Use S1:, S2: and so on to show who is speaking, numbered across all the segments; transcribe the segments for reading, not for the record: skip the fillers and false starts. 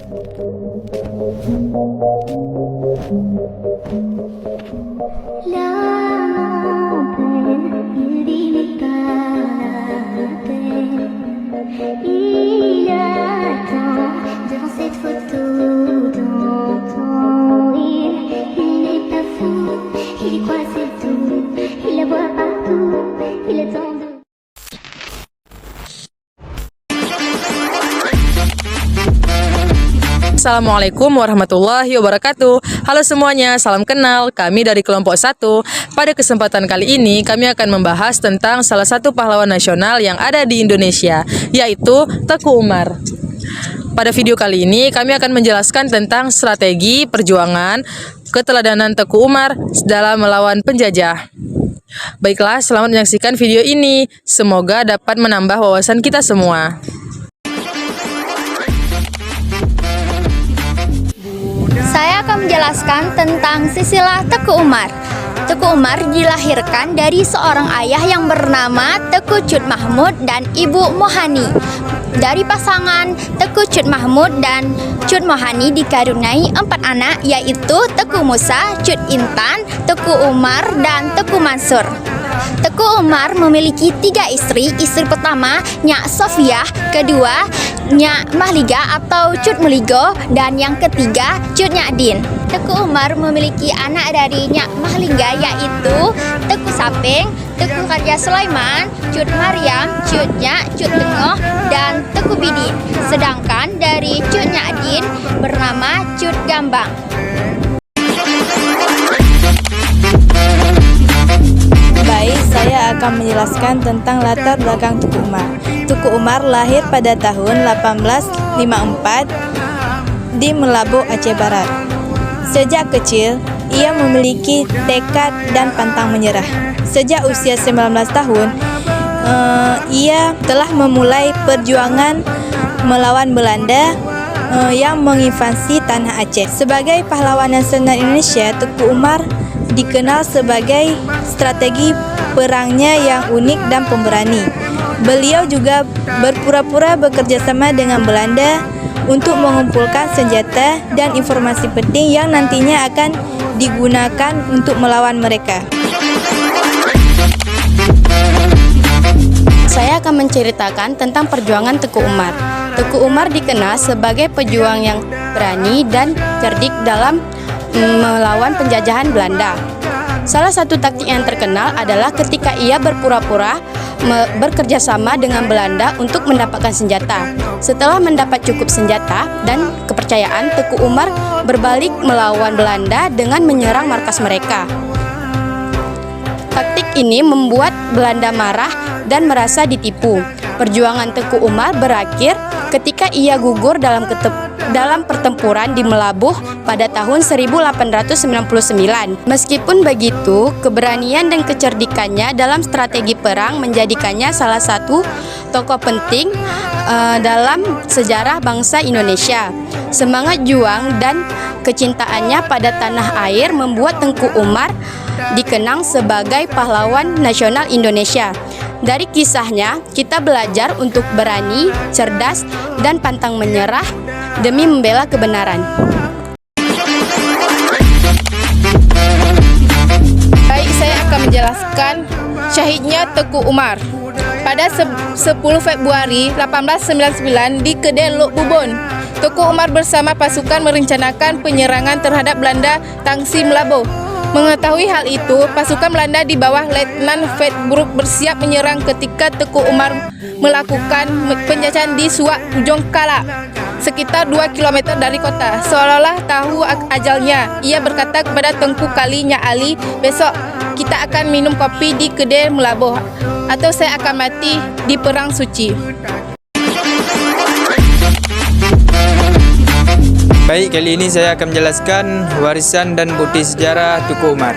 S1: Il attend devant cette photo d'antan. Il n'est pas fou, il y croit c'est tout. Il la voit partout, il attend de...
S2: Assalamualaikum warahmatullahi wabarakatuh. Halo semuanya, salam kenal. Kami dari kelompok 1. Pada kesempatan kali ini kami akan membahas tentang salah satu pahlawan nasional yang ada di Indonesia, yaitu Teku Umar. Pada video kali ini kami akan menjelaskan tentang strategi perjuangan keteladanan Teku Umar dalam melawan penjajah. Baiklah, selamat menyaksikan video ini. Semoga dapat menambah wawasan kita semua.
S3: Saya akan menjelaskan tentang silsilah Teku Umar. Teku Umar dilahirkan dari seorang ayah yang bernama Teku Cut Mahmud dan Ibu Mohani. Dari pasangan Teku Cut Mahmud dan Cut Mohani dikaruniai 4 anak, yaitu Teku Musa, Cut Intan, Teku Umar, dan Teku Mansur. Teku Umar memiliki 3 istri. Istri pertama Nyak Sofiah, kedua Nyak Mahliga atau Cut Muligo, dan yang ketiga Cut Nyadin. Teku Umar memiliki anak dari Nyak Mahliga, yaitu Teku Saping, Teku Karja Sulaiman, Cut Maryam, Cut Nyak, Cut Tengah, dan Teku Bidin. Sedangkan dari Cut Nyadin bernama Cut Gambang.
S4: Baik, saya akan menjelaskan tentang latar belakang Teku Umar. Teku Umar lahir pada tahun 1854 di Melabuh, Aceh Barat. Sejak kecil, ia memiliki tekad dan pantang menyerah. Sejak usia 19 tahun, ia telah memulai perjuangan melawan Belanda yang menginvasi tanah Aceh. Sebagai pahlawan nasional Indonesia, Teku Umar dikenal sebagai strategi perangnya yang unik dan pemberani. Beliau juga berpura-pura bekerja sama dengan Belanda untuk mengumpulkan senjata dan informasi penting yang nantinya akan digunakan untuk melawan mereka.
S3: Saya akan menceritakan tentang perjuangan Teku Umar. Teku Umar dikenal sebagai pejuang yang berani dan cerdik dalam melawan penjajahan Belanda. Salah satu taktik yang terkenal adalah ketika ia berpura-pura bekerja sama dengan Belanda untuk mendapatkan senjata. Setelah mendapat cukup senjata dan kepercayaan, Teku Umar berbalik melawan Belanda dengan menyerang markas mereka. Taktik ini membuat Belanda marah dan merasa ditipu. Perjuangan Teku Umar berakhir ketika ia gugur dalam pertempuran di Melabuh pada tahun 1899. Meskipun begitu, keberanian dan kecerdikannya dalam strategi perang menjadikannya salah satu tokoh penting dalam sejarah bangsa Indonesia. Semangat juang dan kecintaannya pada tanah air membuat Teku Umar dikenang sebagai pahlawan nasional Indonesia. Dari kisahnya, kita belajar untuk berani, cerdas, dan pantang menyerah demi membela kebenaran.
S5: Baik, saya akan menjelaskan syahidnya Teku Umar. Pada 10 Februari 1899 di Kedai Lok Bubon, Teku Umar bersama pasukan merencanakan penyerangan terhadap Belanda Tangsi Melabuh. Mengetahui hal itu, pasukan Belanda di bawah Letnan Vedbroek bersiap menyerang ketika Teku Umar melakukan penjajahan di Suak Ujung Kala, sekitar 2 km dari kota. Seolah-olah tahu ajalnya, ia berkata kepada Tengku Kali Nyak Ali, "Besok kita akan minum kopi di Kedai Melabuh, atau saya akan mati di Perang Suci."
S6: Baik, kali ini saya akan menjelaskan warisan dan bukti sejarah Teku Umar.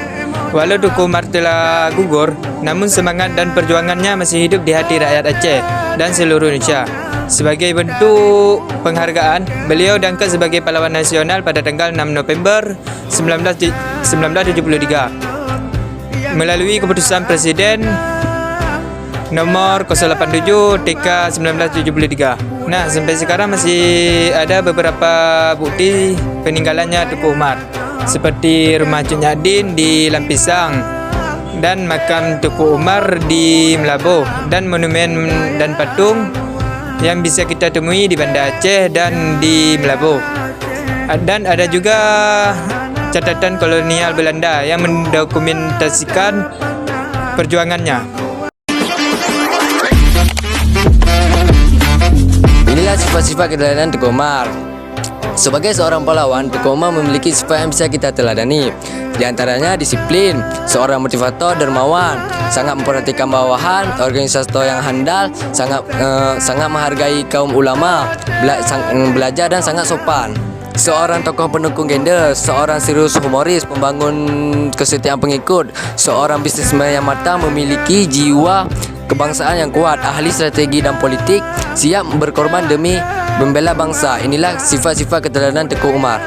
S6: Walau Teku Umar telah gugur, namun semangat dan perjuangannya masih hidup di hati rakyat Aceh dan seluruh Indonesia. Sebagai bentuk penghargaan, beliau diangkat sebagai pahlawan nasional pada tanggal 6 November 1973 melalui keputusan Presiden nomor 087 TK 1973. Nah, sampai sekarang masih ada beberapa bukti peninggalannya Tuku Umar, seperti rumah Cuk Nyadin di Lampisang dan makam Tuku Umar di Melabuh, dan monumen dan patung yang bisa kita temui di Banda Aceh dan di Melabuh. Dan ada juga catatan kolonial Belanda yang mendokumentasikan perjuangannya.
S7: Inilah sifat-sifat keteladanan Tuku Umar. Sebagai seorang pahlawan, Tuku Umar memiliki sifat yang bisa kita teladani. Di antaranya disiplin, seorang motivator dermawan, sangat memperhatikan bawahan, organisator yang handal, sangat menghargai kaum ulama, belajar dan sangat sopan. Seorang tokoh pendukung gender, seorang serius humoris, pembangun kesetiaan pengikut, seorang bisnismen yang matang, memiliki jiwa kebangsaan yang kuat, ahli strategi dan politik, siap berkorban demi membela bangsa. Inilah sifat-sifat keteladanan Tuku Umar.